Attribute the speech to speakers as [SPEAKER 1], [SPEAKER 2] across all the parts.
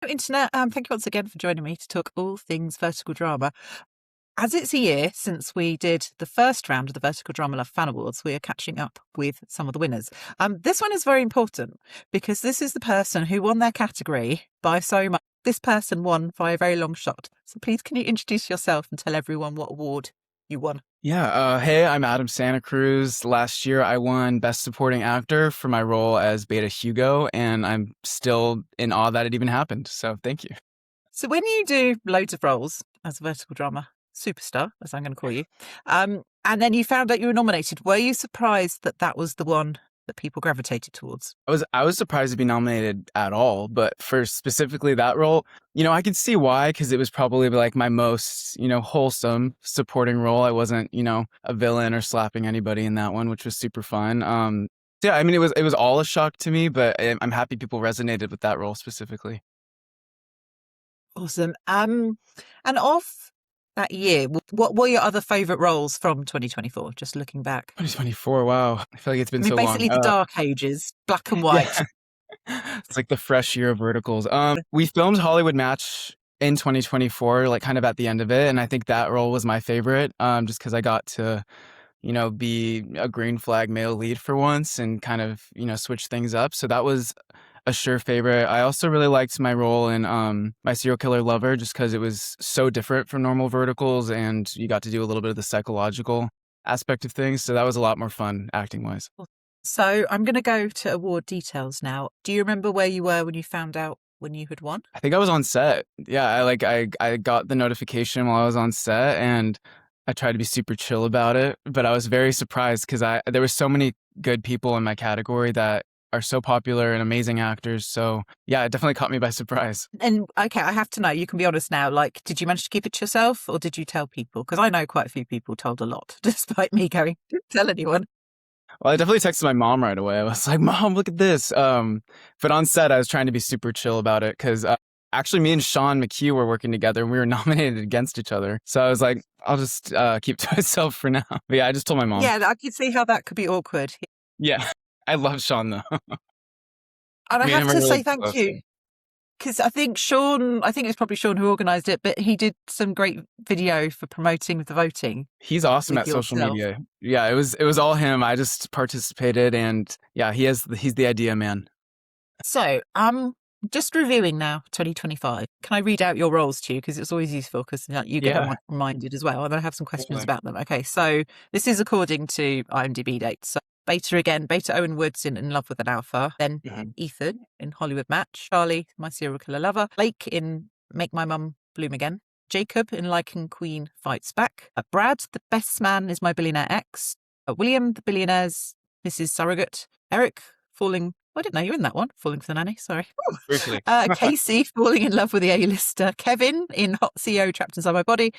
[SPEAKER 1] Internet, thank you once again for joining me to talk all things vertical drama. As it's a year since we did the first round of the Vertical Drama Love Fan Awards, we are catching up with some of the winners. This one is very important because this is the person who won their category by so much. This person won by a very long shot. So please, can you introduce yourself and tell everyone what award you won?
[SPEAKER 2] Yeah, hey, I'm Adam Santa Cruz. Last year, I won Best Supporting Actor for my role as Beta Hugo, and I'm still in awe that it even happened. So thank you.
[SPEAKER 1] So when you do loads of roles as a vertical drama superstar, as I'm going to call you, and then you found out you were nominated, were you surprised that that was the one that people gravitated towards?
[SPEAKER 2] I was surprised to be nominated at all, but for specifically that role, I can see why, because it was probably like my most, wholesome supporting role. I wasn't, a villain or slapping anybody in that one, which was super fun. Yeah, I mean, it was all a shock to me, but I'm happy people resonated with that role specifically.
[SPEAKER 1] Awesome. And of that year, what were your other favourite roles from 2024? Just looking back.
[SPEAKER 2] 2024, wow. I feel like it's been
[SPEAKER 1] I mean,
[SPEAKER 2] so long.
[SPEAKER 1] basically the dark ages, black and
[SPEAKER 2] Yeah.
[SPEAKER 1] white.
[SPEAKER 2] It's like the fresh year of verticals. We filmed Hollywood Match in 2024, like kind of at the end of it, and I think that role was my favorite, just because I got to, be a green flag male lead for once and kind of, switch things up. So that was a sure favorite. I also really liked my role in My Serial Killer Lover, just because it was so different from normal verticals, and you got to do a little bit of the psychological aspect of things. So that was a lot more fun acting wise.
[SPEAKER 1] So I'm going to go to award details now. Do you remember where you were when you found out when you had won?
[SPEAKER 2] I think I was on set. Yeah, I got the notification while I was on set, and I tried to be super chill about it, but I was very surprised because there were so many good people in my category that are so popular and amazing actors. So yeah, it definitely caught me by surprise.
[SPEAKER 1] And okay, I have to know, you can be honest now, like, did you manage to keep it to yourself or did you tell people? Because I know quite a few people told a lot, despite me going, "Don't tell anyone."
[SPEAKER 2] Well, I definitely texted my mom right away. I was like, "Mom, look at this." But on set, I was trying to be super chill about it because actually, me and Sean McHugh were working together, and we were nominated against each other. So I was like, "I'll just keep to myself for now." But yeah, I just told my mom.
[SPEAKER 1] Yeah, I could see how that could be awkward.
[SPEAKER 2] Yeah, I love Sean though.
[SPEAKER 1] And I
[SPEAKER 2] Me and
[SPEAKER 1] have
[SPEAKER 2] him are
[SPEAKER 1] to
[SPEAKER 2] really
[SPEAKER 1] say thank
[SPEAKER 2] close.
[SPEAKER 1] you. Because I think it's probably Sean who organised it, but he did some great video for promoting the voting
[SPEAKER 2] He's awesome
[SPEAKER 1] with
[SPEAKER 2] at social
[SPEAKER 1] yourself.
[SPEAKER 2] media. Yeah, it was all him. I just participated, and yeah, he's the idea man.
[SPEAKER 1] So, just reviewing now 2025. Can I read out your roles to you? Because it's always useful because you get
[SPEAKER 2] Yeah.
[SPEAKER 1] reminded as well. And then I have some questions
[SPEAKER 2] Definitely.
[SPEAKER 1] about them. Okay, so this is according to IMDb dates. So Beta Owen Woods in Love with an Alpha. Then
[SPEAKER 2] Mhm.
[SPEAKER 1] Ethan in Hollywood Match. Charlie, My Serial Killer Lover. Blake in Make My Mum Bloom Again. Jacob in Lycan Queen Fights Back. Brad, The Best Man is My Billionaire Ex. William, The Billionaire's Mrs. Surrogate. Eric, Falling. I didn't know you were in that one. Falling for the Nanny. Sorry.
[SPEAKER 2] Briefly.
[SPEAKER 1] Casey, Falling in Love with the A-lister. Kevin in Hot CEO Trapped Inside My Body.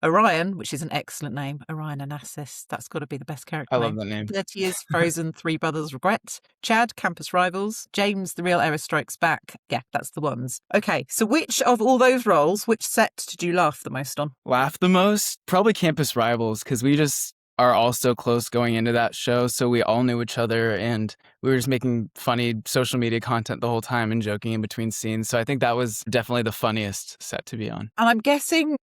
[SPEAKER 1] Orion, which is an excellent name. Orion Onassis. That's got to be the best
[SPEAKER 2] I
[SPEAKER 1] character
[SPEAKER 2] love
[SPEAKER 1] name.
[SPEAKER 2] that name.
[SPEAKER 1] 30 Years, Frozen, Three Brothers Regret. Chad, Campus Rivals. James, The Real Era Strikes Back. Yeah, that's the ones. Okay, so which of all those roles, which set did you laugh the most on?
[SPEAKER 2] Laugh the most? Probably Campus Rivals, because we just are all so close going into that show, so we all knew each other, and we were just making funny social media content the whole time and joking in between scenes. So I think that was definitely the funniest set to be on.
[SPEAKER 1] And I'm guessing,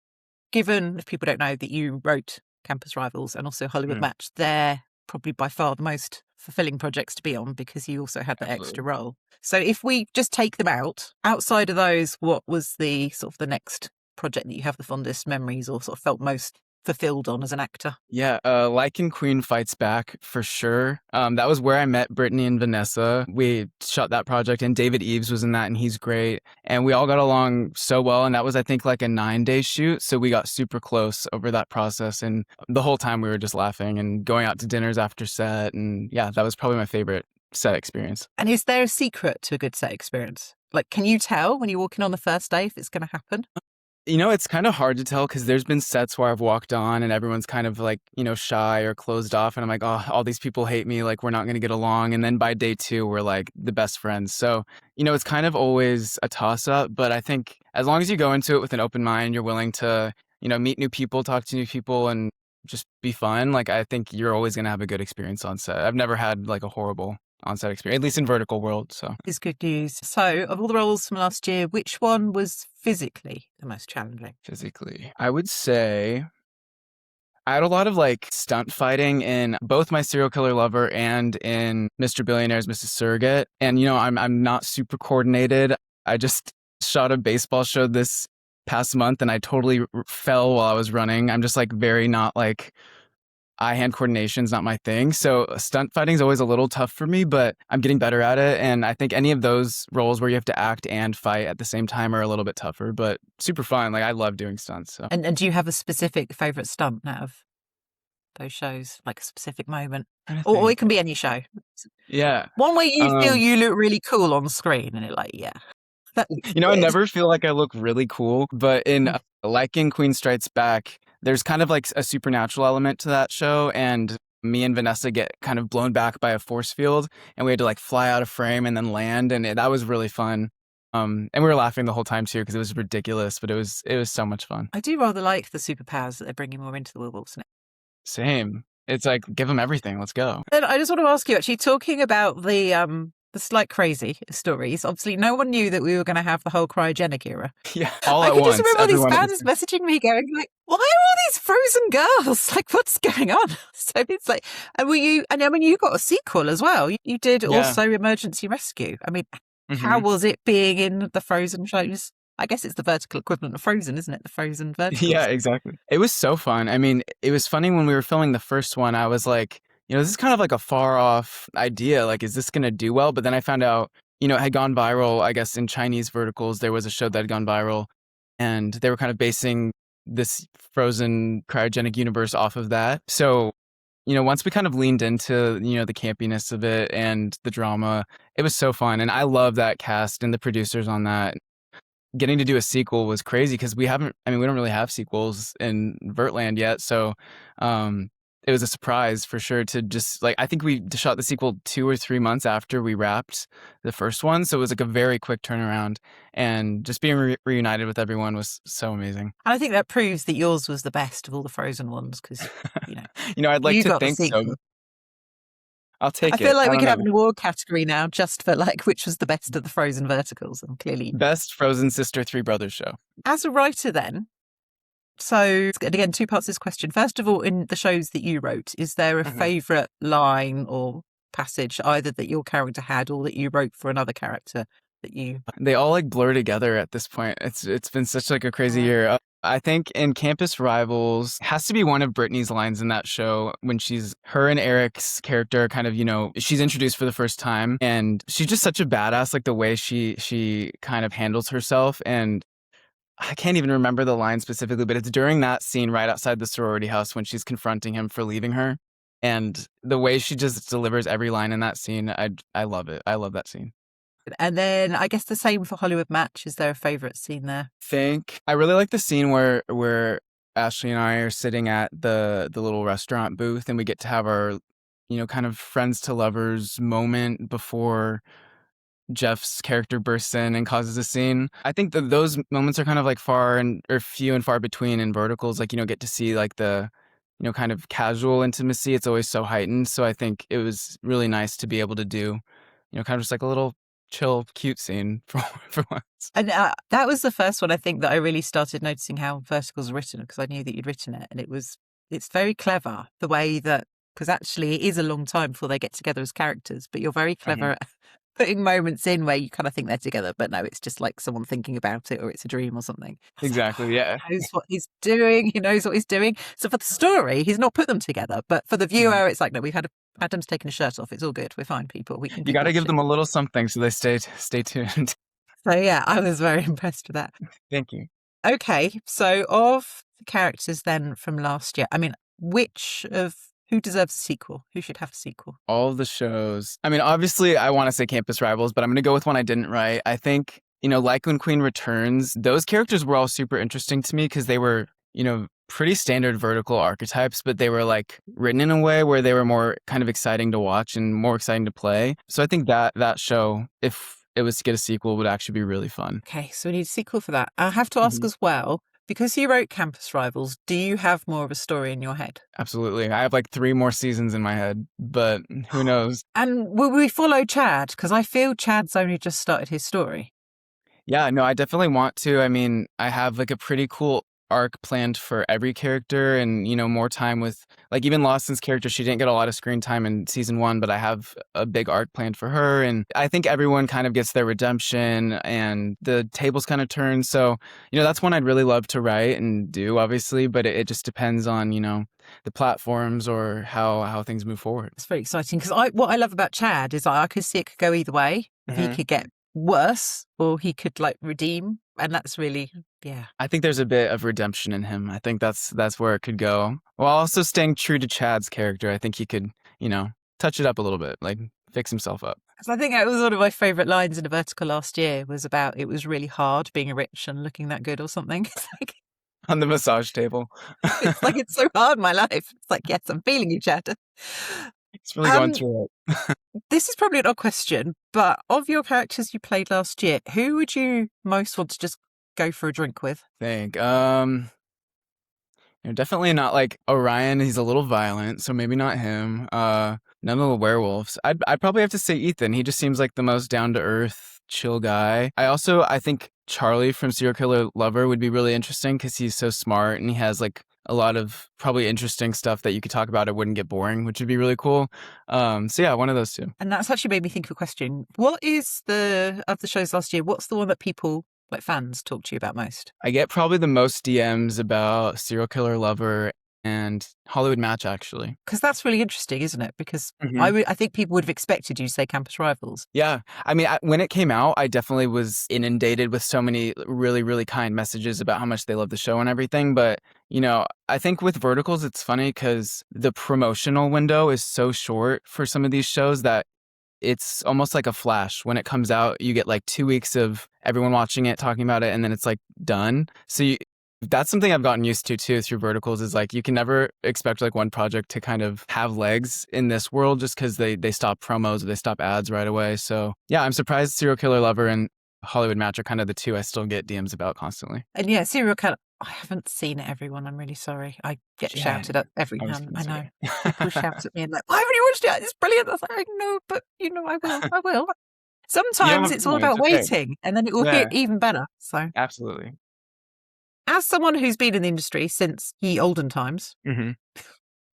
[SPEAKER 1] given, if people don't know, that you wrote Campus Rivals and also Hollywood
[SPEAKER 2] Mm,
[SPEAKER 1] Match, they're probably by far the most fulfilling projects to be on because you also had that extra
[SPEAKER 2] absolutely.
[SPEAKER 1] role. So if we just take them outside of those, what was the sort of the next project that you have the fondest memories or sort of felt most fulfilled on as an actor?
[SPEAKER 2] Yeah, Like in Queen Fights Back for sure. That was where I met Brittany and Vanessa. We shot that project, and David Eves was in that, and he's great. And we all got along so well, and that was, I think, like a 9-day shoot. So we got super close over that process, and the whole time we were just laughing and going out to dinners after set. And yeah, that was probably my favorite set experience.
[SPEAKER 1] And is there a secret to a good set experience? Like, can you tell when you're walking on the first day if it's going to happen?
[SPEAKER 2] It's kind of hard to tell because there's been sets where I've walked on and everyone's kind of like, shy or closed off. And I'm like, oh, all these people hate me. Like, we're not going to get along. And then by day 2, we're like the best friends. So, it's kind of always a toss up. But I think as long as you go into it with an open mind, you're willing to, meet new people, talk to new people, and just be fun. Like, I think you're always going to have a good experience on set. I've never had like a horrible on-set experience, at least in vertical world. So
[SPEAKER 1] It's good news. So, of all the roles from last year, which one was physically the most challenging?
[SPEAKER 2] physically, I would say I had a lot of like stunt fighting in both My Serial Killer Lover and in Mr. Billionaire's Mrs. Surrogate. And I'm not super coordinated. I just shot a baseball show this past month and I totally fell while I was running. I'm just like very not like eye-hand coordination's not my thing. So stunt fighting is always a little tough for me, but I'm getting better at it. And I think any of those roles where you have to act and fight at the same time are a little bit tougher, but super fun. Like I love doing stunts. So.
[SPEAKER 1] And do you have a specific favourite stunt out of those shows, like a specific moment? Or it can be any show.
[SPEAKER 2] Yeah.
[SPEAKER 1] One where you feel you look really cool on screen and you're like, yeah.
[SPEAKER 2] I never feel like I look really cool, but in like in Queen Strikes Back, there's kind of like a supernatural element to that show, and me and Vanessa get kind of blown back by a force field, and we had to like fly out of frame and then land, and that was really fun. And we were laughing the whole time too because it was ridiculous, but it was so much fun.
[SPEAKER 1] I do rather like the superpowers that they're bringing more into the werewolves now.
[SPEAKER 2] Same. It's like give them everything. Let's go.
[SPEAKER 1] And I just want to ask you, actually, talking about the slight crazy stories. Obviously, no one knew that we were going to have the whole cryogenic era.
[SPEAKER 2] Yeah, all
[SPEAKER 1] I
[SPEAKER 2] at
[SPEAKER 1] can
[SPEAKER 2] once.
[SPEAKER 1] just remember all these fans messaging me going like, why are all these frozen girls? Like, what's going on? So it's like, and I mean, you got a sequel as well. You did also Emergency Rescue. I mean, how was it being in the Frozen shows? I guess it's the vertical equivalent of Frozen, isn't it? The Frozen vertical.
[SPEAKER 2] Yeah, exactly. It was so fun. I mean, it was funny when we were filming the first one. I was like, this is kind of like a far off idea. Like, is this going to do well? But then I found out, it had gone viral. I guess in Chinese verticals, there was a show that had gone viral and they were kind of basing this Frozen cryogenic universe off of that. So, once we kind of leaned into, the campiness of it and the drama, it was so fun. And I love that cast and the producers on that. Getting to do a sequel was crazy because we don't really have sequels in Vertland yet. So, it was a surprise for sure to just like, I think we shot the sequel 2 or 3 months after we wrapped the first one. So it was like a very quick turnaround, and just being reunited with everyone was so amazing.
[SPEAKER 1] And I think that proves that yours was the best of all the Frozen ones because,
[SPEAKER 2] I'd like to think so. I'll take it.
[SPEAKER 1] I feel like we could have an award category now just for like which was the best of the Frozen verticals, and clearly
[SPEAKER 2] best Frozen sister three brothers show.
[SPEAKER 1] As a writer then, so again, 2 parts to this question. First of all, in the shows that you wrote, is there a favourite line or passage either that your character had or that you wrote for another character that you...
[SPEAKER 2] They all like blur together at this point. It's been such like a crazy year. I think in Campus Rivals has to be one of Brittany's lines in that show when her and Eric's character kind of, she's introduced for the first time, and she's just such a badass, like the way she kind of handles herself. And I can't even remember the line specifically, but it's during that scene right outside the sorority house when she's confronting him for leaving her. And the way she just delivers every line in that scene, I love it. I love that scene.
[SPEAKER 1] And then I guess the same for Hollywood Match. Is there a favourite scene there?
[SPEAKER 2] I really like the scene where Ashley and I are sitting at the little restaurant booth and we get to have our, kind of friends to lovers moment before Jeff's character bursts in and causes a scene. I think that those moments are kind of like few and far between in verticals. Like, get to see like the, kind of casual intimacy. It's always so heightened. So I think it was really nice to be able to do, kind of just like a little chill, cute scene for once.
[SPEAKER 1] And that was the first one, I think, that I really started noticing how verticals are written, because I knew that you'd written it. And it's very clever the way that, because actually it is a long time before they get together as characters, but you're very clever at putting moments in where you kind of think they're together, but no, it's just like someone thinking about it or it's a dream or something.
[SPEAKER 2] Exactly, yeah.
[SPEAKER 1] He knows what he's doing. He knows what he's doing. So for the story, he's not put them together. But for the viewer, it's like, no, Adam's taken his shirt off. It's all good. We're fine, people. You
[SPEAKER 2] got to give them a little something so they stay tuned.
[SPEAKER 1] So yeah, I was very impressed with that.
[SPEAKER 2] Thank you.
[SPEAKER 1] Okay, so of the characters then from last year, I mean, who deserves a sequel? Who should have a sequel?
[SPEAKER 2] All of the shows. I mean, obviously, I want to say Campus Rivals, but I'm going to go with one I didn't write. I think, like when Queen Returns, those characters were all super interesting to me because they were, pretty standard vertical archetypes, but they were like written in a way where they were more kind of exciting to watch and more exciting to play. So I think that show, if it was to get a sequel, would actually be really fun.
[SPEAKER 1] Okay, so we need a sequel for that. I have to ask as well, Because you wrote Campus Rivals, do you have more of a story in your head?
[SPEAKER 2] Absolutely. I have like 3 more seasons in my head, but who knows?
[SPEAKER 1] And will we follow Chad? Because I feel Chad's only just started his story.
[SPEAKER 2] Yeah, no, I definitely want to. I mean, I have like a pretty cool arc planned for every character and, more time with like even Lawson's character. She didn't get a lot of screen time in season 1, but I have a big arc planned for her. And I think everyone kind of gets their redemption and the tables kind of turn. So, that's one I'd really love to write and do, obviously, but it just depends on, the platforms or how things move forward.
[SPEAKER 1] It's very exciting because what I love about Chad is I could see it could go either way. He
[SPEAKER 2] Mhm.
[SPEAKER 1] could get worse or he could like redeem. And that's really, yeah.
[SPEAKER 2] I think there's a bit of redemption in him. I think that's where it could go. While also staying true to Chad's character. I think he could, touch it up a little bit, like fix himself up.
[SPEAKER 1] 'Cause I think that was one of my favourite lines in a vertical last year was about it was really hard being rich and looking that good or something.
[SPEAKER 2] On the massage table.
[SPEAKER 1] It's so hard, my life. It's like, yes, I'm feeling you, Chad.
[SPEAKER 2] It's really going
[SPEAKER 1] Um,
[SPEAKER 2] through it.
[SPEAKER 1] this is probably an odd question, but of your characters you played last year, who would you most want to just go for a drink with?
[SPEAKER 2] Think. Definitely not like Orion. He's a little violent, so maybe not him. None of the werewolves. I'd probably have to say Ethan. He just seems like the most down to earth, chill guy. I think Charlie from Serial Killer Lover would be really interesting because he's so smart and he has like a lot of probably interesting stuff that you could talk about. It wouldn't get boring, which would be really cool. So yeah, one of those two.
[SPEAKER 1] And that's actually made me think of a question. What is of the shows last year, what's the one that people, like fans, talk to you about most?
[SPEAKER 2] I get probably the most DMs about Serial Killer Lover and Hollywood Match, actually.
[SPEAKER 1] Because that's really interesting, isn't it? Because
[SPEAKER 2] Mhm.
[SPEAKER 1] I think people would have expected you to say Campus Rivals.
[SPEAKER 2] Yeah. I mean, when it came out, I definitely was inundated with so many really, really kind messages about how much they love the show and everything. But, I think with Verticals, it's funny because the promotional window is so short for some of these shows that it's almost like a flash. When it comes out, you get like 2 weeks of everyone watching it, talking about it, and then it's like done. So that's something I've gotten used to too through Verticals is like you can never expect like one project to kind of have legs in this world just because they stop promos or they stop ads right away. So yeah, I'm surprised Serial Killer Lover and Hollywood Match are kind of the two I still get DMs about constantly.
[SPEAKER 1] And yeah, Serial Killer. I haven't seen it, everyone. I'm really sorry. I get
[SPEAKER 2] Yeah,
[SPEAKER 1] shouted at every
[SPEAKER 2] I was
[SPEAKER 1] time.
[SPEAKER 2] gonna
[SPEAKER 1] I know.
[SPEAKER 2] say.
[SPEAKER 1] People shout at me and like, why haven't you watched it? It's brilliant. I was like, I know, but I will. I will.
[SPEAKER 2] You don't
[SPEAKER 1] Sometimes
[SPEAKER 2] have
[SPEAKER 1] it's
[SPEAKER 2] to,
[SPEAKER 1] all
[SPEAKER 2] it's
[SPEAKER 1] about
[SPEAKER 2] okay.
[SPEAKER 1] waiting and then it will
[SPEAKER 2] Yeah,
[SPEAKER 1] hit even better. So,
[SPEAKER 2] absolutely.
[SPEAKER 1] as someone who's been in the industry since ye olden times,
[SPEAKER 2] Hmm.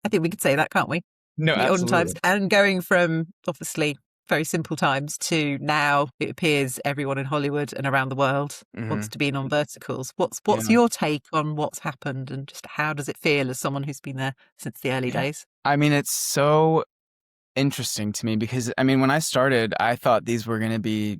[SPEAKER 1] I think we could say that, can't we?
[SPEAKER 2] No,
[SPEAKER 1] Ye olden times.
[SPEAKER 2] absolutely.
[SPEAKER 1] And going from obviously very simple times to now it appears everyone in Hollywood and around the world
[SPEAKER 2] Hmm.
[SPEAKER 1] wants to be in on verticals. What's
[SPEAKER 2] Yeah.
[SPEAKER 1] your take on what's happened and just how does it feel as someone who's been there since the early
[SPEAKER 2] Yeah.
[SPEAKER 1] days?
[SPEAKER 2] I mean, it's so interesting to me because I mean, when I started, I thought these were going to be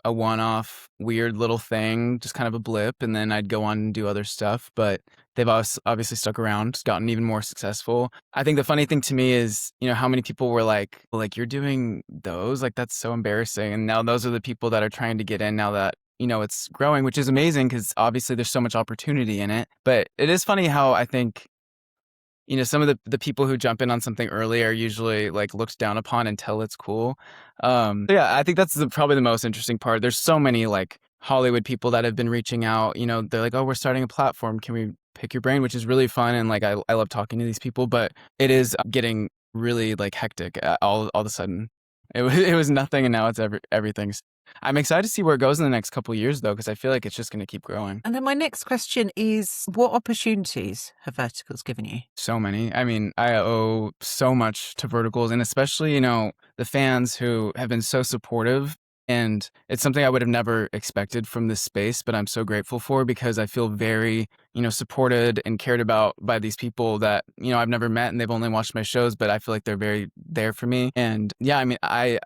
[SPEAKER 2] a one-off weird little thing, just kind of a blip, and then I'd go on and do other stuff, but they've obviously stuck around, gotten even more successful. I think the funny thing to me is, how many people were like you're doing those? Like that's so embarrassing. And now those are the people that are trying to get in now that it's growing, which is amazing because obviously there's so much opportunity in it. But it is funny how I think some of the people who jump in on something early are usually like looked down upon until it's cool. So yeah, I think that's probably the most interesting part. There's so many like Hollywood people that have been reaching out. They're like, "Oh, we're starting a platform. Can we pick your brain?" Which is really fun, and like I love talking to these people. But it is getting really like hectic all of a sudden. It was nothing, and now it's everything. I'm excited to see where it goes in the next couple of years, though, because I feel like it's just going to keep growing.
[SPEAKER 1] And then my next question is what opportunities have verticals given you?
[SPEAKER 2] So many. I mean, I owe so much to Verticals and especially, the fans who have been so supportive. And it's something I would have never expected from this space, but I'm so grateful for because I feel very, supported and cared about by these people that, I've never met and they've only watched my shows, but I feel like they're very there for me. And yeah, I mean, I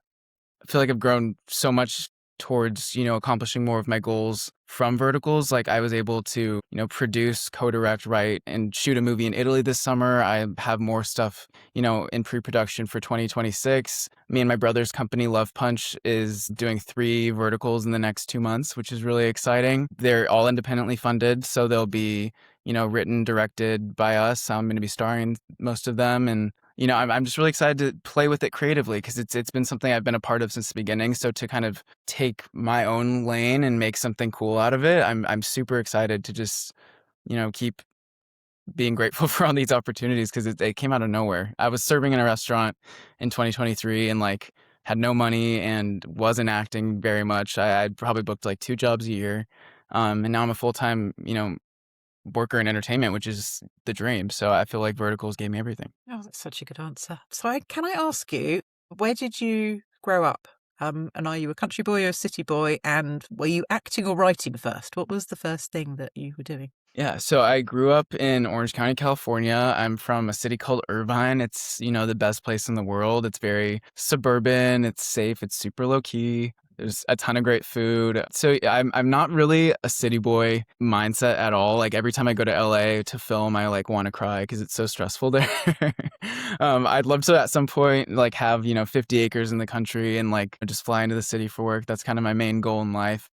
[SPEAKER 2] feel like I've grown so much towards, accomplishing more of my goals from Verticals. Like I was able to, produce, co-direct, write, and shoot a movie in Italy this summer. I have more stuff, in pre-production for 2026. Me and my brother's company, Love Punch, is doing 3 Verticals in the next 2 months, which is really exciting. They're all independently funded, so they'll be, written, directed by us. I'm going to be starring most of them, and I'm just really excited to play with it creatively because it's been something I've been a part of since the beginning. So to kind of take my own lane and make something cool out of it, I'm super excited to just keep being grateful for all these opportunities because it came out of nowhere. I was serving in a restaurant in 2023 and like had no money and wasn't acting very much. I'd probably booked like 2 jobs a year. And now I'm a full-time, worker in entertainment, which is the dream. So I feel like verticals gave me everything.
[SPEAKER 1] Oh, that's such a good answer. So, can I ask you, where did you grow up? And are you a country boy or a city boy? And were you acting or writing first? What was the first thing that you were doing?
[SPEAKER 2] Yeah, so I grew up in Orange County, California. I'm from a city called Irvine. It's, the best place in the world. It's very suburban, it's safe, it's super low key. There's a ton of great food. So I'm not really a city boy mindset at all. Like every time I go to LA to film, I like want to cry because it's so stressful there. I'd love to at some point like have, 50 acres in the country and like just fly into the city for work. That's kind of my main goal in life.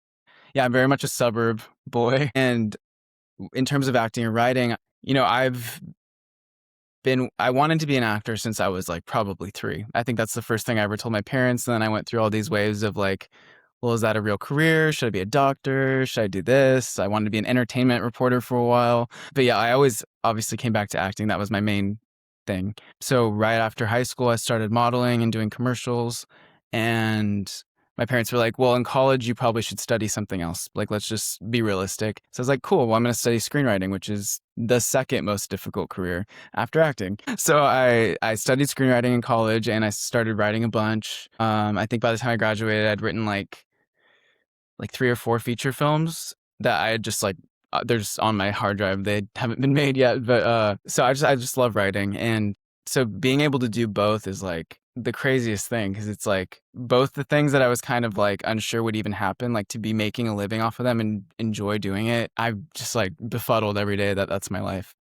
[SPEAKER 2] Yeah, I'm very much a suburb boy. And in terms of acting and writing, I wanted to be an actor since I was like probably 3. I think that's the first thing I ever told my parents. And then I went through all these waves of like, well, is that a real career? Should I be a doctor? Should I do this? I wanted to be an entertainment reporter for a while. But yeah, I always obviously came back to acting. That was my main thing. So right after high school, I started modeling and doing commercials. And my parents were like, well, in college, you probably should study something else. Like, let's just be realistic. So I was like, cool, well, I'm going to study screenwriting, which is the second most difficult career after acting. So I studied screenwriting in college and I started writing a bunch. I think by the time I graduated, I'd written like 3 or 4 feature films that I had just like, they're just on my hard drive. They haven't been made yet. But so I just love writing. And so being able to do both is like the craziest thing because it's like both the things that I was kind of like unsure would even happen, like to be making a living off of them and enjoy doing it. I'm just like befuddled every day that that's my life.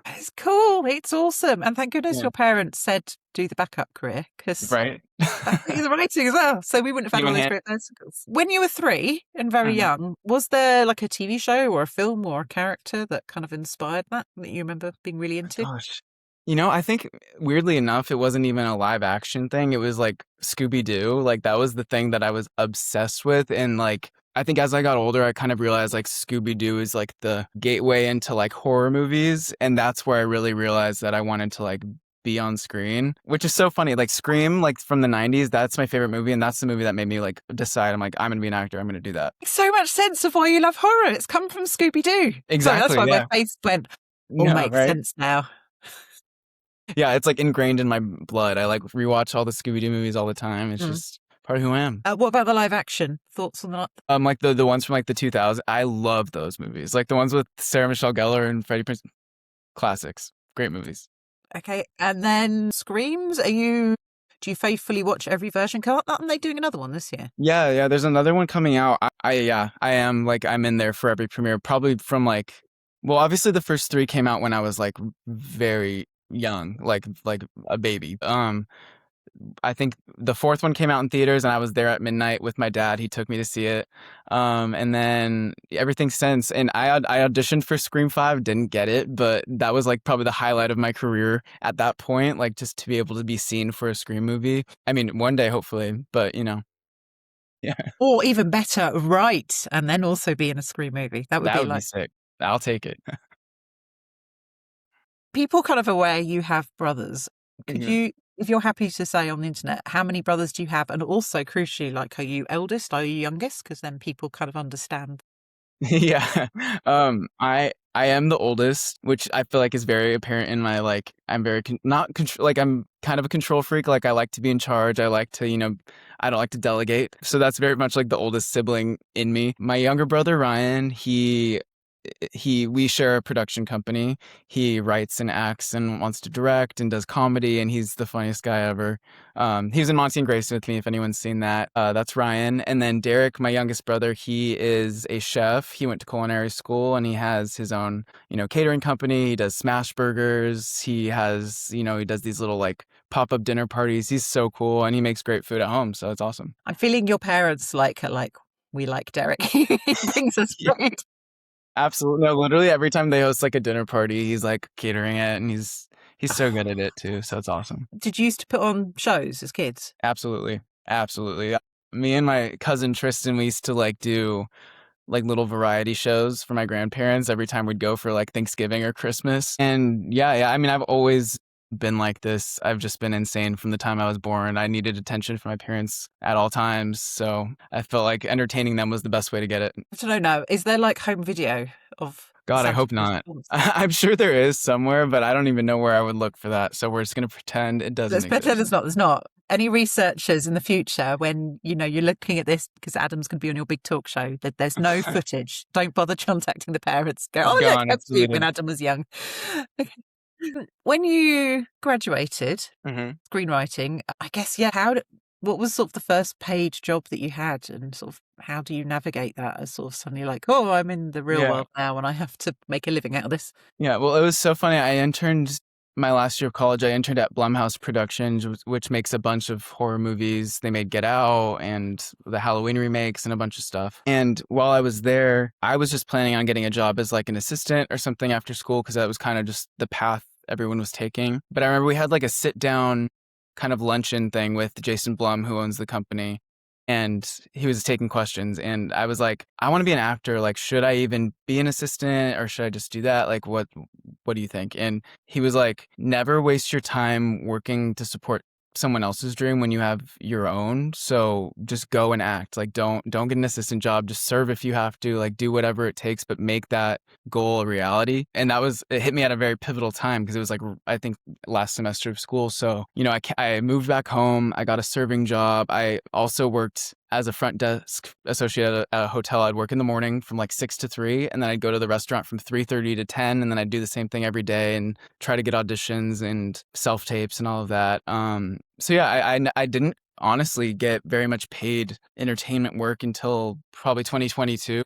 [SPEAKER 1] It's cool. It's awesome. And thank goodness
[SPEAKER 2] Yeah.
[SPEAKER 1] your parents said do the backup career because
[SPEAKER 2] Right.
[SPEAKER 1] the writing as well. So we wouldn't have had all those great musicals. When you were 3 and very young, was there like a TV show or a film or a character that kind of inspired that you remember being really into?
[SPEAKER 2] Gosh. I think weirdly enough, it wasn't even a live action thing. It was like Scooby Doo. Like that was the thing that I was obsessed with. And like, I think as I got older, I kind of realized like Scooby Doo is like the gateway into like horror movies. And that's where I really realized that I wanted to like be on screen, which is so funny. Like Scream, like from the 90s, that's my favorite movie. And that's the movie that made me like decide I'm like, I'm going to be an actor. I'm going to do that.
[SPEAKER 1] Makes so much sense of why you love horror. It's come from Scooby Doo.
[SPEAKER 2] Exactly.
[SPEAKER 1] Sorry, that's why
[SPEAKER 2] yeah.
[SPEAKER 1] my face went, all makes sense now.
[SPEAKER 2] Yeah, it's like ingrained in my blood. I like rewatch all the Scooby-Doo movies all the time. It's just part of who I am.
[SPEAKER 1] What about the live action? Thoughts on that?
[SPEAKER 2] Like the ones from like the 2000s. I love those movies. Like the ones with Sarah Michelle Gellar and Freddie Prinze. Classics. Great movies.
[SPEAKER 1] Okay, and then Screams. Do you faithfully watch every version? Aren't they doing another one this year?
[SPEAKER 2] Yeah. There's another one coming out. I am like I'm in there for every premiere. Probably from like, well, obviously the first 3 came out when I was like very young, like a baby. I think the 4th one came out in theaters and I was there at midnight with my dad. He took me to see it. And then everything since, and I auditioned for Scream 5, didn't get it, but that was like probably the highlight of my career at that point, like just to be able to be seen for a Scream movie. I mean, one day hopefully, but yeah.
[SPEAKER 1] Or even better, write and then also be in a Scream movie. That would be
[SPEAKER 2] sick. I'll take it.
[SPEAKER 1] People kind of aware you have brothers. Could you, if you're happy to say on the internet, how many brothers do you have? And also, crucially, like, are you eldest? Are you youngest? Because then people kind of understand.
[SPEAKER 2] Yeah. I am the oldest, which I feel like is very apparent in my like I'm very not control like I'm kind of a control freak. Like I like to be in charge. I like to, I don't like to delegate. So that's very much like the oldest sibling in me. My younger brother Ryan, we share a production company. He writes and acts and wants to direct and does comedy, and he's the funniest guy ever. He was in Monty and Grace with me, if anyone's seen that. That's Ryan. And then Derek, my youngest brother, he is a chef. He went to culinary school and he has his own, catering company. He does smash burgers. He has, he does these little like pop-up dinner parties. He's so cool and he makes great food at home. So it's awesome.
[SPEAKER 1] I'm feeling your parents like we like Derek. He brings us food.
[SPEAKER 2] Absolutely. No, literally every time they host like a dinner party, he's like catering it and he's so good at it too. So it's awesome.
[SPEAKER 1] Did you used to put on shows as kids?
[SPEAKER 2] Absolutely. Me and my cousin Tristan, we used to like do like little variety shows for my grandparents every time we'd go for like Thanksgiving or Christmas. And yeah, I mean, I've always been like this. I've just been insane from the time I was born. I needed attention from my parents at all times. So I felt like entertaining them was the best way to get it.
[SPEAKER 1] I don't know. Is there like home video of
[SPEAKER 2] God, I
[SPEAKER 1] Santa
[SPEAKER 2] hope
[SPEAKER 1] Cruz
[SPEAKER 2] not.
[SPEAKER 1] performance?
[SPEAKER 2] I'm sure there is somewhere, but I don't even know where I would look for that. So we're just going to pretend it doesn't
[SPEAKER 1] Let's pretend
[SPEAKER 2] exist.
[SPEAKER 1] there's not. Any researchers in the future, when you're looking at this, because Adam's going to be on your big talk show, that there's no footage. Don't bother contacting the parents. Go,
[SPEAKER 2] It's
[SPEAKER 1] oh look,
[SPEAKER 2] gone.
[SPEAKER 1] how
[SPEAKER 2] It's
[SPEAKER 1] cute when
[SPEAKER 2] deleted.
[SPEAKER 1] Adam was young. Okay. When you graduated screenwriting, I guess, what was sort of the first paid job that you had, and sort of how do you navigate that as sort of suddenly like, oh, I'm in the real
[SPEAKER 2] Yeah.
[SPEAKER 1] world now and I have to make a living out of this?
[SPEAKER 2] Yeah. Well, it was so funny. I interned my last year of college. I interned at Blumhouse Productions, which makes a bunch of horror movies. They made Get Out and the Halloween remakes and a bunch of stuff. And while I was there, I was just planning on getting a job as like an assistant or something after school, because that was kind of just the path everyone was taking. But I remember we had like a sit down kind of luncheon thing with Jason Blum, who owns the company. And he was taking questions, and I was like, I want to be an actor. Like, should I even be an assistant, or should I just do that? Like, what do you think? And he was like, never waste your time working to support someone else's dream when you have your own. So just go and act. Like, don't get an assistant job. Just serve if you have to. Like, do whatever it takes, but make that goal a reality. And it hit me at a very pivotal time, because it was like, I think, last semester of school. So, I moved back home. I got a serving job. I also worked as a front desk associate at a hotel. I'd work in the morning from like 6 to 3, and then I'd go to the restaurant from 3:30 to 10, and then I'd do the same thing every day and try to get auditions and self tapes and all of that. So yeah, I didn't honestly get very much paid entertainment work until probably 2022.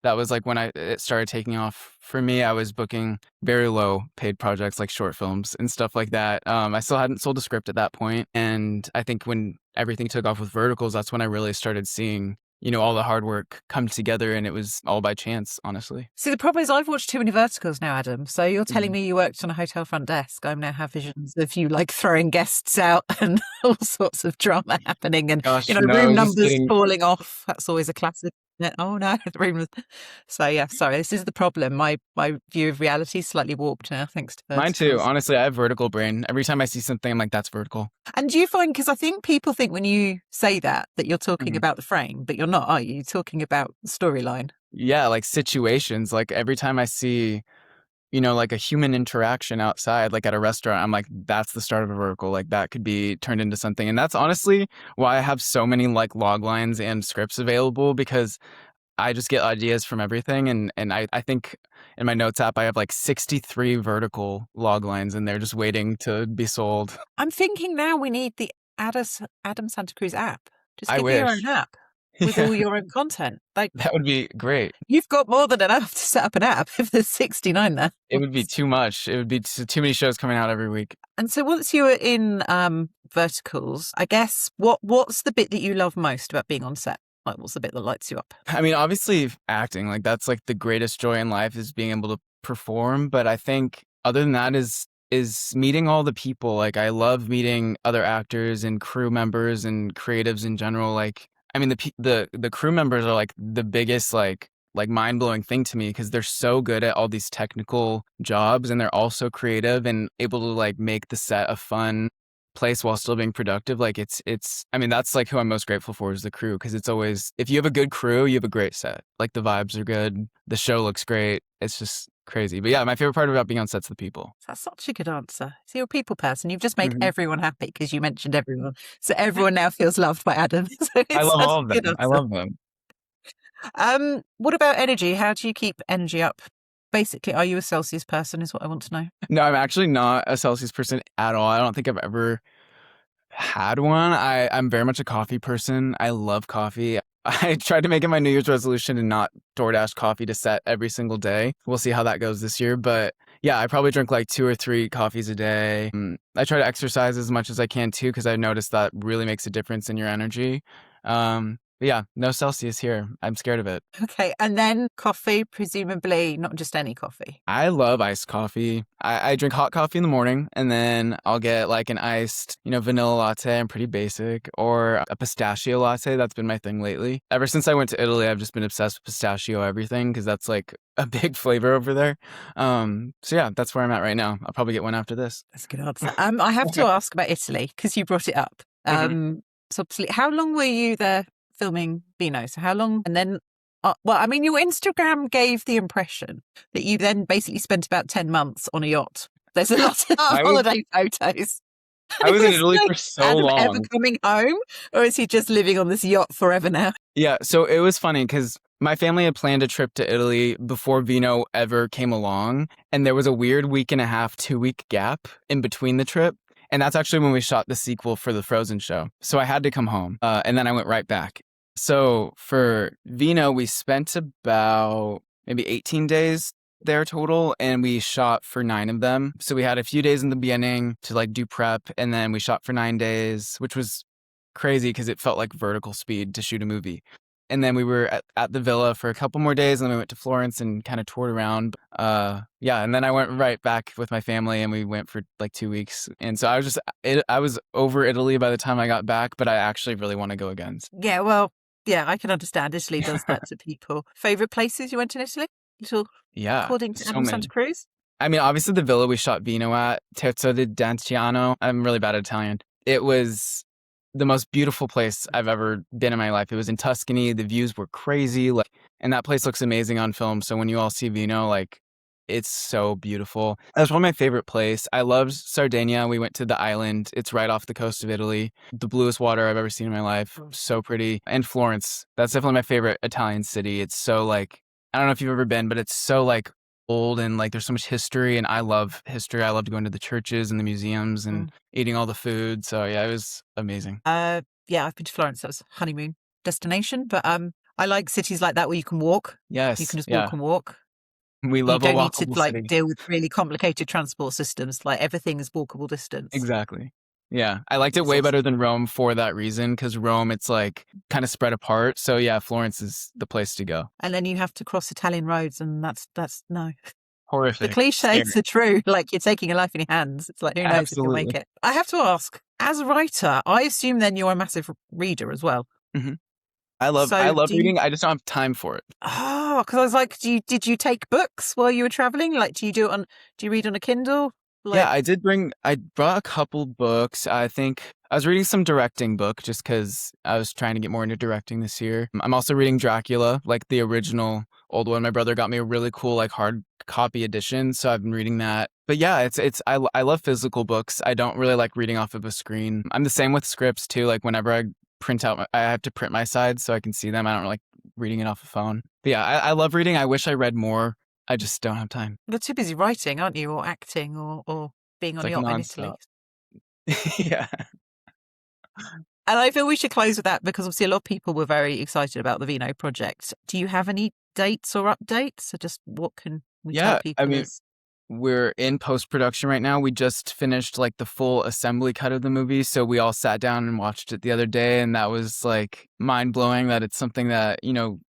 [SPEAKER 2] That was like when it started taking off for me. I was booking very low paid projects like short films and stuff like that. I still hadn't sold a script at that point. And I think when everything took off with verticals, that's when I really started seeing, all the hard work come together, and it was all by chance, honestly.
[SPEAKER 1] See, the problem is I've watched too many verticals now, Adam. So you're telling
[SPEAKER 2] Mhm.
[SPEAKER 1] me you worked on a hotel front desk. I now have visions of you like throwing guests out and all sorts of drama happening, and
[SPEAKER 2] Gosh, no, I
[SPEAKER 1] room
[SPEAKER 2] was just
[SPEAKER 1] numbers
[SPEAKER 2] kidding.
[SPEAKER 1] falling off. That's always a classic. Oh no, the room was... So yeah, sorry, this is the problem. My view of reality is slightly warped now, thanks to
[SPEAKER 2] Mine too.
[SPEAKER 1] verticals.
[SPEAKER 2] Honestly, I have vertical brain. Every time I see something, I'm like, that's vertical.
[SPEAKER 1] And do you find, because I think people think when you say that you're talking
[SPEAKER 2] Mhm.
[SPEAKER 1] about the frame, but you're not, are you? You're talking about the storyline.
[SPEAKER 2] Yeah, like situations. Like every time I see, like a human interaction outside, like at a restaurant, I'm like, that's the start of a vertical. Like that could be turned into something. And that's honestly why I have so many like log lines and scripts available, because I just get ideas from everything. And I think in my notes app, I have like 63 vertical log lines, and they're just waiting to be sold.
[SPEAKER 1] I'm thinking now we need the Adam Santa Cruz app. Just
[SPEAKER 2] I
[SPEAKER 1] get your own
[SPEAKER 2] wish.
[SPEAKER 1] app with
[SPEAKER 2] Yeah,
[SPEAKER 1] all your own content. Like,
[SPEAKER 2] that would be great.
[SPEAKER 1] you've got more than enough to set up an app if there's 69 there.
[SPEAKER 2] It would be too much. It would be too many shows coming out every week.
[SPEAKER 1] And so once you were in verticals, I guess, what's the bit that you love most about being on set? Like, what's the bit that lights you up?
[SPEAKER 2] I mean, obviously acting, like that's like the greatest joy in life, is being able to perform. But I think other than that is meeting all the people. Like I love meeting other actors and crew members and creatives in general. Like, I mean, the crew members are like the biggest like mind-blowing thing to me, because they're so good at all these technical jobs, and they're also creative and able to like make the set a fun place while still being productive. Like it's I mean, that's like who I'm most grateful for, is the crew, because it's always, if you have a good crew, you have a great set. Like the vibes are good, the show looks great. It's just crazy. But yeah, my favorite part about being on set's the people.
[SPEAKER 1] That's such a good answer. So you're a people person. You've just made
[SPEAKER 2] Mhm.
[SPEAKER 1] everyone happy because you mentioned everyone. So everyone now feels loved by Adam. So
[SPEAKER 2] I
[SPEAKER 1] it's
[SPEAKER 2] love
[SPEAKER 1] such
[SPEAKER 2] all
[SPEAKER 1] a
[SPEAKER 2] of
[SPEAKER 1] good
[SPEAKER 2] them. I
[SPEAKER 1] answer.
[SPEAKER 2] love them.
[SPEAKER 1] What about energy? How do you keep energy up? Basically, are you a Celsius person is what I want to know.
[SPEAKER 2] No, I'm actually not a Celsius person at all. I don't think I've ever had one. I'm very much a coffee person. I love coffee. I tried to make it my New Year's resolution and not DoorDash coffee to set every single day. We'll see how that goes this year. But yeah, I probably drink like 2 or 3 coffees a day. I try to exercise as much as I can too, because I noticed that really makes a difference in your energy. But yeah, no Celsius here. I'm scared of it.
[SPEAKER 1] Okay, and then coffee, presumably not just any coffee.
[SPEAKER 2] I love iced coffee. I drink hot coffee in the morning, and then I'll get like an iced, vanilla latte. I'm pretty basic, or a pistachio latte. That's been my thing lately. Ever since I went to Italy, I've just been obsessed with pistachio everything because that's like a big flavor over there. So yeah, that's where I'm at right now. I'll probably get one after this.
[SPEAKER 1] That's a good answer. I have to ask about Italy because you brought it up.
[SPEAKER 2] Mhm.
[SPEAKER 1] So obviously, how long were you there filming Vino? So how long? And then, well, I mean, your Instagram gave the impression that you then basically spent about 10 months on a yacht. There's a lot of
[SPEAKER 2] I was
[SPEAKER 1] holiday photos.
[SPEAKER 2] I was in
[SPEAKER 1] Is
[SPEAKER 2] Italy
[SPEAKER 1] like
[SPEAKER 2] for so
[SPEAKER 1] Adam ever
[SPEAKER 2] long.
[SPEAKER 1] coming home, or is he just living on this yacht forever now?
[SPEAKER 2] Yeah, so it was funny because my family had planned a trip to Italy before Vino ever came along, and there was a weird week and a half, 2-week gap in between the trip. And that's actually when we shot the sequel for the Frozen show. So I had to come home, and then I went right back. So for Vino, we spent about maybe 18 days there total, and we shot for 9 of them. So we had a few days in the beginning to like do prep, and then we shot for 9 days, which was crazy because it felt like vertical speed to shoot a movie. And then we were at the villa for a couple more days, and then we went to Florence and kind of toured around. Yeah, and then I went right back with my family, and we went for like 2 weeks. And so I was over Italy by the time I got back, but I actually really want to go again.
[SPEAKER 1] Yeah, well, yeah, I can understand. Italy does that to people. Favorite places you went in Italy? Little
[SPEAKER 2] Yeah,
[SPEAKER 1] according to
[SPEAKER 2] so
[SPEAKER 1] Adam Santa
[SPEAKER 2] many.
[SPEAKER 1] Cruz?
[SPEAKER 2] I mean, obviously the villa we shot Vino at, Terzo di Danciano. I'm really bad at Italian. It was the most beautiful place I've ever been in my life. It was in Tuscany. The views were crazy, like, and that place looks amazing on film. So when you all see Vino, like, it's so beautiful. That's one of my favorite places. I loved Sardinia. We went to the island. It's right off the coast of Italy. The bluest water I've ever seen in my life. So pretty. And Florence. That's definitely my favorite Italian city. It's so like, I don't know if you've ever been, but it's so like old and like there's so much history, and I love history. I loved going to the churches and the museums and eating all the food. So yeah, it was amazing.
[SPEAKER 1] Yeah, I've been to Florence. That was a honeymoon destination, but I like cities like that where you can walk. You
[SPEAKER 2] Yes,
[SPEAKER 1] can just walk
[SPEAKER 2] yeah.
[SPEAKER 1] and walk.
[SPEAKER 2] We
[SPEAKER 1] You
[SPEAKER 2] love a
[SPEAKER 1] don't need to
[SPEAKER 2] walkable
[SPEAKER 1] like
[SPEAKER 2] city.
[SPEAKER 1] deal with really complicated transport systems. Like everything is walkable distance.
[SPEAKER 2] Exactly. Yeah, I liked it
[SPEAKER 1] It's
[SPEAKER 2] way
[SPEAKER 1] awesome.
[SPEAKER 2] better than Rome for that reason, because Rome, it's like kind of spread apart. So yeah, Florence is the place to go.
[SPEAKER 1] And then you have to cross Italian roads, and that's no. The
[SPEAKER 2] Horrific.
[SPEAKER 1] cliches
[SPEAKER 2] Scary.
[SPEAKER 1] are true. Like you're taking your life in your hands. It's like who knows if you'll make
[SPEAKER 2] Absolutely.
[SPEAKER 1] it. I have to ask, as a writer, I assume then you're a massive reader as well.
[SPEAKER 2] hmm I
[SPEAKER 1] So
[SPEAKER 2] love
[SPEAKER 1] do you?
[SPEAKER 2] reading. I just don't have time for it.
[SPEAKER 1] Oh, because I was like, did you take books while you were traveling? Like, do you read on a Kindle?
[SPEAKER 2] Yeah,
[SPEAKER 1] Like,
[SPEAKER 2] I brought a couple books. I think I was reading some directing book just because I was trying to get more into directing this year. I'm also reading Dracula, like the original old one. My brother got me a really cool like hard copy edition, so I've been reading that. But yeah, I love physical books. I don't really like reading off of a screen. I'm the same with scripts too. Like whenever I have to print my sides so I can see them. I don't like reading it off a phone. But yeah, I love reading. I wish I read more. I just don't have time.
[SPEAKER 1] you're too busy writing, aren't you, or acting, or being
[SPEAKER 2] It's
[SPEAKER 1] on a
[SPEAKER 2] like
[SPEAKER 1] yacht in Italy?
[SPEAKER 2] nonstop. Yeah.
[SPEAKER 1] And I feel we should close with that because obviously a lot of people were very excited about the Vino project. Do you have any dates or updates? So just what can we tell
[SPEAKER 2] Yeah, I
[SPEAKER 1] people
[SPEAKER 2] mean,
[SPEAKER 1] is
[SPEAKER 2] we're in post-production right now. We just finished like the full assembly cut of the movie, so we all sat down and watched it the other day, and that was like mind-blowing that it's something that,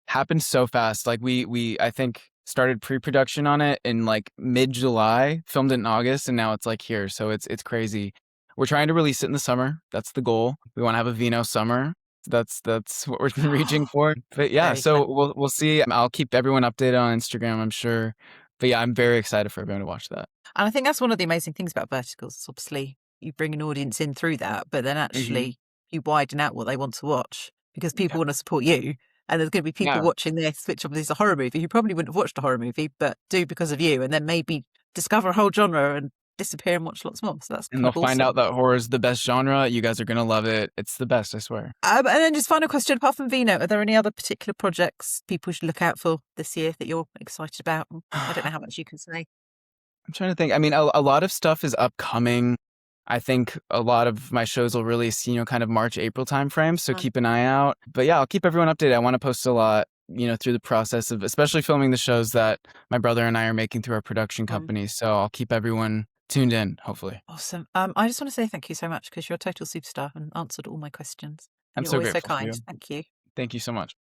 [SPEAKER 2] happened so fast. Like we I think started pre-production on it in like mid-July, filmed it in August, and now it's like here. So it's crazy. We're trying to release it in the summer. That's the goal. We want to have a Vino summer. That's what we're reaching for. But yeah,
[SPEAKER 1] very clever.
[SPEAKER 2] so we'll see. I'll keep everyone updated on Instagram, I'm sure. But yeah, I'm very excited for everyone to watch that.
[SPEAKER 1] And I think that's one of the amazing things about verticals. Is obviously, you bring an audience in through that, but then
[SPEAKER 2] Mhm.
[SPEAKER 1] actually you widen out what they want to watch because
[SPEAKER 2] Yeah.
[SPEAKER 1] people want to support you. And there's going to be people
[SPEAKER 2] Yeah.
[SPEAKER 1] watching this, which obviously is a horror movie, who probably wouldn't have watched a horror movie, but do because of you, and then maybe discover a whole genre and disappear and watch lots more. So that's
[SPEAKER 2] And
[SPEAKER 1] kind
[SPEAKER 2] they'll
[SPEAKER 1] of
[SPEAKER 2] find
[SPEAKER 1] awesome.
[SPEAKER 2] out that horror is the best genre. You guys are gonna love it. It's the best, I swear.
[SPEAKER 1] And then just final question, apart from Vino, are there any other particular projects people should look out for this year that you're excited about? I don't know how much you can say.
[SPEAKER 2] I'm trying to think. I mean, a lot of stuff is upcoming. I think a lot of my shows will release, kind of March, April timeframe. So
[SPEAKER 1] Mm,
[SPEAKER 2] keep an eye out. But yeah, I'll keep everyone updated. I want to post a lot, through the process of especially filming the shows that my brother and I are making through our production
[SPEAKER 1] mm.
[SPEAKER 2] company. So I'll keep everyone tuned in, hopefully.
[SPEAKER 1] Awesome. I just want to say thank you so much because you're a total superstar and answered all my questions.
[SPEAKER 2] I'm
[SPEAKER 1] You're
[SPEAKER 2] so
[SPEAKER 1] always so
[SPEAKER 2] grateful for
[SPEAKER 1] kind.
[SPEAKER 2] you.
[SPEAKER 1] Thank you.
[SPEAKER 2] Thank you so much.